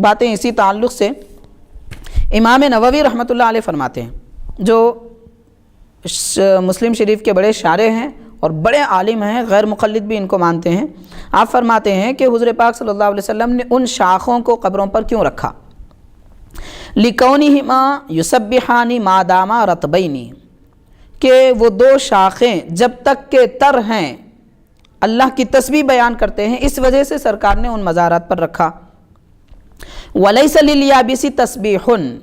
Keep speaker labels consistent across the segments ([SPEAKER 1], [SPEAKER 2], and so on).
[SPEAKER 1] باتیں اسی تعلق سے امام نووی رحمۃ اللہ علیہ فرماتے ہیں، جو مسلم شریف کے بڑے شارح ہیں اور بڑے عالم ہیں، غیر مقلد بھی ان کو مانتے ہیں۔ آپ فرماتے ہیں کہ حضور پاک صلی اللہ علیہ وسلم نے ان شاخوں کو قبروں پر کیوں رکھا؟ لِكَوْنِهِمَا يُسَبِّحَانِ مَا دَامَا رَطْبَيْنِ، کہ وہ دو شاخیں جب تک کہ تر ہیں اللہ کی تسبیح بیان کرتے ہیں، اس وجہ سے سرکار نے ان مزارات پر رکھا۔ وَلَيْسَ لِلْيَابِسِ تَسْبِيحٌ،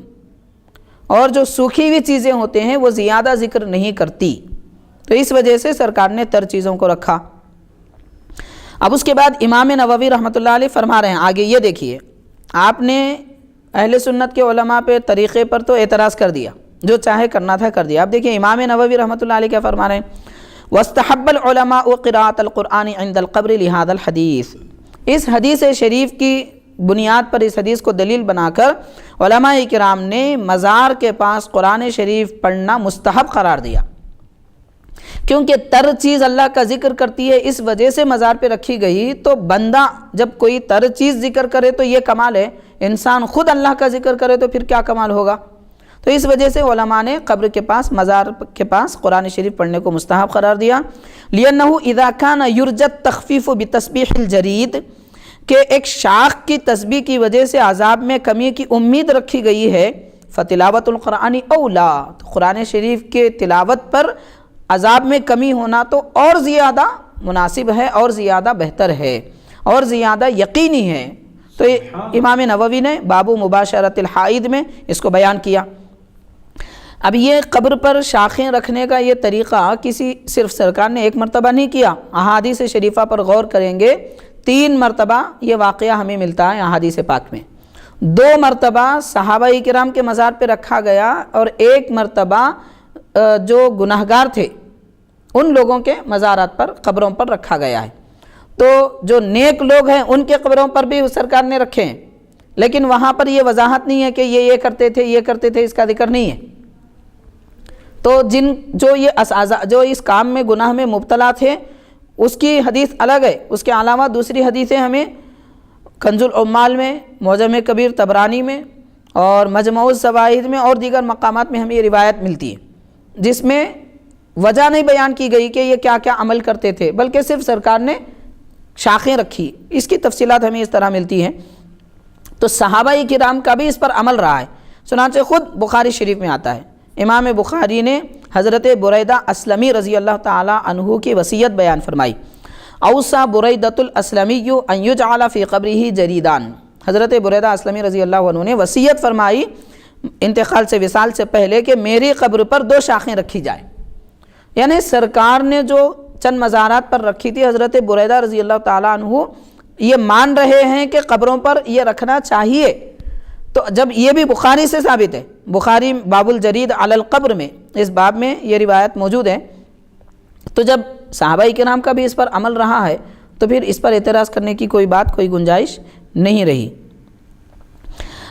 [SPEAKER 1] اور جو سوکھی ہوئی چیزیں ہوتے ہیں وہ زیادہ ذکر نہیں کرتی، تو اس وجہ سے سرکار نے تر چیزوں کو رکھا۔ اب اس کے بعد امام نووی رحمۃ اللہ علیہ فرما رہے ہیں آگے، یہ دیکھیے، آپ نے اہل سنت کے علماء پہ طریقے پر تو اعتراض کر دیا، جو چاہے کرنا تھا کر دیا۔ اب دیکھیے امام نووی رحمۃ اللہ علیہ کیا فرما رہے ہیں؟ وَاسْتَحَبَّ الْعُلَمَاءُ قِرَاءَةَ الْقُرْآنِ عِنْدَ الْقَبْرِ لِهَذَا الْحَدِيثِ، اس حدیث شریف کی بنیاد پر، اس حدیث کو دلیل بنا کر علماء کرام نے مزار کے پاس قرآن شریف پڑھنا مستحب قرار دیا، کیونکہ تر چیز اللہ کا ذکر کرتی ہے، اس وجہ سے مزار پہ رکھی گئی۔ تو بندہ جب کوئی تر چیز ذکر کرے تو یہ کمال ہے، انسان خود اللہ کا ذکر کرے تو پھر کیا کمال ہوگا؟ تو اس وجہ سے علماء نے قبر کے پاس، مزار کے پاس قرآن شریف پڑھنے کو مستحب قرار دیا۔ لِأَنَّهُ إِذَا كَانَ يُرْجَى التَّخْفِيفُ بِتَسْبِيحِ الْجَرِيدِ، کہ ایک شاخ کی تسبیح کی وجہ سے عذاب میں کمی کی امید رکھی گئی ہے، فَتِلَاوَةُ الْقُرْآنِ أَوْلَىٰ، تو قرآن شریف کے تلاوت پر عذاب میں کمی ہونا تو اور زیادہ مناسب ہے، اور زیادہ بہتر ہے، اور زیادہ یقینی ہے۔ تو امام نووی نے باب مباشرۃ الحائض میں اس کو بیان کیا۔ اب یہ قبر پر شاخیں رکھنے کا یہ طریقہ کسی صرف سرکار نے ایک مرتبہ نہیں کیا، احادیث شریفہ پر غور کریں گے 3 مرتبہ یہ واقعہ ہمیں ملتا ہے احادیث پاک میں۔ 2 مرتبہ صحابہ کرام کے مزار پہ رکھا گیا، اور 1 مرتبہ جو گناہگار تھے ان لوگوں کے مزارات پر، قبروں پر رکھا گیا ہے۔ تو جو نیک لوگ ہیں ان کے قبروں پر بھی سرکار نے رکھے ہیں، لیکن وہاں پر یہ وضاحت نہیں ہے کہ یہ کرتے تھے، یہ کرتے تھے، اس کا ذکر نہیں ہے۔ تو جو اس کام میں، گناہ میں مبتلا تھے، اس کی حدیث الگ ہے۔ اس کے علاوہ دوسری حدیثیں ہمیں کنز العمال میں، معجم کبیر طبرانی میں، اور مجموع الزوائد میں اور دیگر مقامات میں ہمیں یہ روایت ملتی ہے، جس میں وجہ نہیں بیان کی گئی کہ یہ کیا کیا عمل کرتے تھے، بلکہ صرف سرکار نے شاخیں رکھی۔ اس کی تفصیلات ہمیں اس طرح ملتی ہیں۔ تو صحابہ کرام کا بھی اس پر عمل رہا ہے، چنانچہ خود بخاری شریف میں آتا ہے، امام بخاری نے حضرت بریدہ اسلمی رضی اللہ تعالی عنہ کی وصیت بیان فرمائی۔ اوصى بریدۃ الاسلمی ان یجعل فی قبرہ جریدان، حضرت بریدہ اسلمی رضی اللہ عنہ نے وصیت فرمائی انتقال سے، وصال سے پہلے، کہ میری قبر پر 2 شاخیں رکھی جائیں۔ یعنی سرکار نے جو چند مزارات پر رکھی تھی، حضرت بریدہ رضی اللہ تعالیٰ عنہ یہ مان رہے ہیں کہ قبروں پر یہ رکھنا چاہیے۔ تو جب یہ بھی بخاری سے ثابت ہے، بخاری باب الجرید علی القبر میں اس باب میں یہ روایت موجود ہے، تو جب صحابہ کرام کا بھی اس پر عمل رہا ہے تو پھر اس پر اعتراض کرنے کی کوئی بات، کوئی گنجائش نہیں رہی۔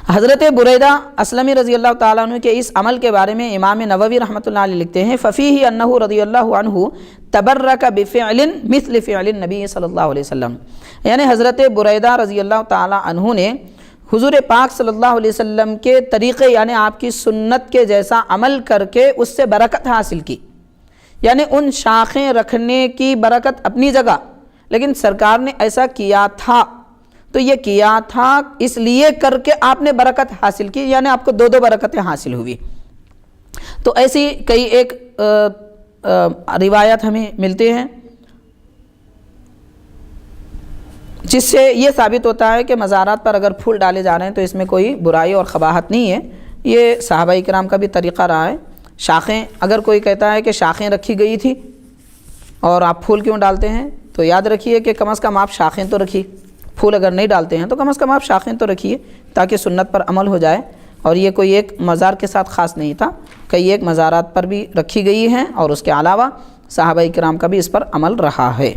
[SPEAKER 1] حضرت بریدہ اسلمی رضی اللہ تعالیٰ عنہ کے اس عمل کے بارے میں امام نووی رحمۃ اللہ علیہ لکھتے ہیں، فَفِيهِ أَنَّهُ رضی اللہ عنہ تبرک بفعل مثل فعل النبی صلی اللہ علیہ وسلم، یعنی حضرت بریدہ رضی اللہ تعالیٰ عنہ نے حضور پاک صلی اللہ علیہ وسلم کے طریقے، یعنی آپ کی سنت کے جیسا عمل کر کے اس سے برکت حاصل کی۔ یعنی ان شاخیں رکھنے کی برکت اپنی جگہ، لیکن سرکار نے ایسا کیا تھا، تو یہ کیا تھا اس لیے کر کے آپ نے برکت حاصل کی، یعنی آپ کو 2 برکتیں حاصل ہوئی۔ تو ایسی کئی ایک روایات ہمیں ملتے ہیں، جس سے یہ ثابت ہوتا ہے کہ مزارات پر اگر پھول ڈالے جا رہے ہیں تو اس میں کوئی برائی اور قباحت نہیں ہے۔ یہ صحابہ کرام کا بھی طریقہ رہا ہے۔ شاخیں، اگر کوئی کہتا ہے کہ شاخیں رکھی گئی تھی اور آپ پھول کیوں ڈالتے ہیں، تو یاد رکھیے کہ کم از کم آپ شاخیں تو رکھیے، پھول اگر نہیں ڈالتے ہیں تو کم از کم آپ شاخیں تو رکھیے، تاکہ سنت پر عمل ہو جائے۔ اور یہ کوئی ایک مزار کے ساتھ خاص نہیں تھا، کئی ایک مزارات پر بھی رکھی گئی ہیں، اور اس کے علاوہ صحابہ کرام کا بھی اس پر عمل رہا ہے۔